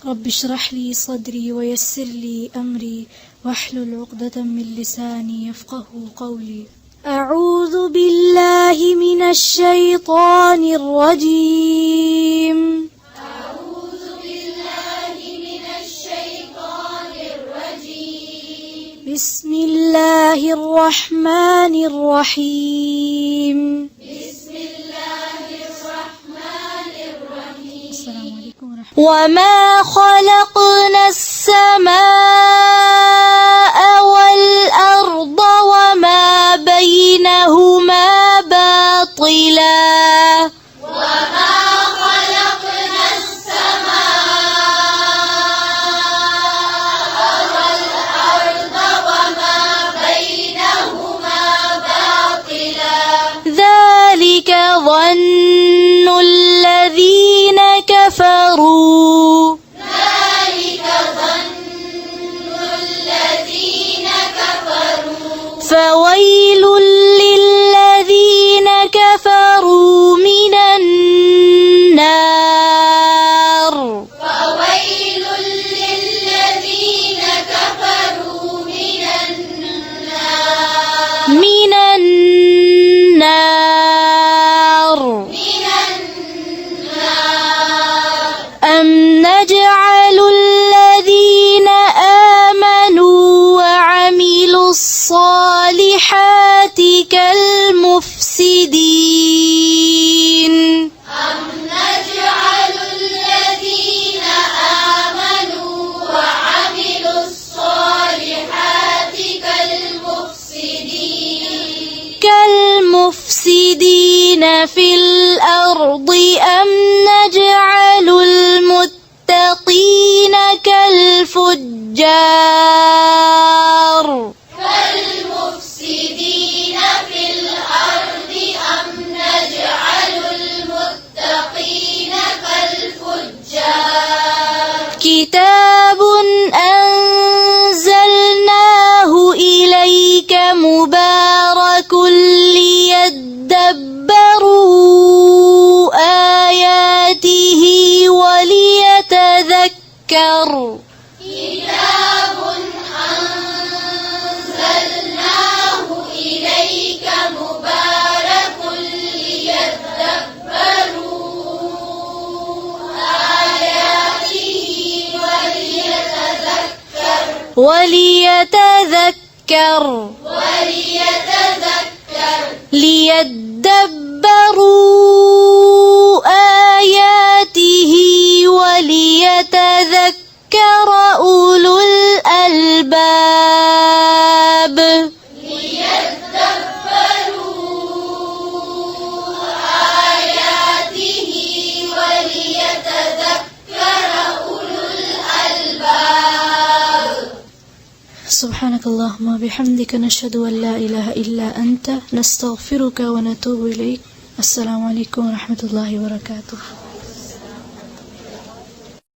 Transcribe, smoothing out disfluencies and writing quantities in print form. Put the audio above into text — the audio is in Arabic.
رب اشرح لي صدري ويسر لي أمري واحلل عقدة من لساني يفقه قولي. أعوذ بالله من الشيطان الرجيم. أعوذ بالله من الشيطان الرجيم. بسم الله الرحمن الرحيم. بسم الله الرحمن الرحيم. السلام عليكم ورحمة الله. وما خلقنا السماء والأرض وما بينهما باطلا. وما خلقنا السماء والأرض وما بينهما باطلا. ذلك ظن الذين كفروا. ذلك ظن الذين كفروا. فويل للذين كفروا من النار. فويل للذين كفروا من النار. من النار. من النار. أم نجعل الذين آمنوا وعملوا الصالحات كالمفسدين. أم نجعل الذين آمنوا وعملوا الصالحات كالمفسدين في الأرض أم نجعل المتقين كالفجار. كالمفسدين في الأرض أم نجعل المتقين كالفجار. كتاب أنزلناه إليك مبارك ليدبروا آياته وليتذكر. كتاب أنزلناه إليك مبارك ليدبروا آياته وليتذكر. ليدبروا آياته وليتذكر أولو الألباب. ليدبروا آياته وليتذكر أولو الألباب. سبحانك اللهم وبحمدك نشهد أن لا إله إلا أنت نستغفرك ونتوب إليك. السلام عليكم ورحمة الله وبركاته.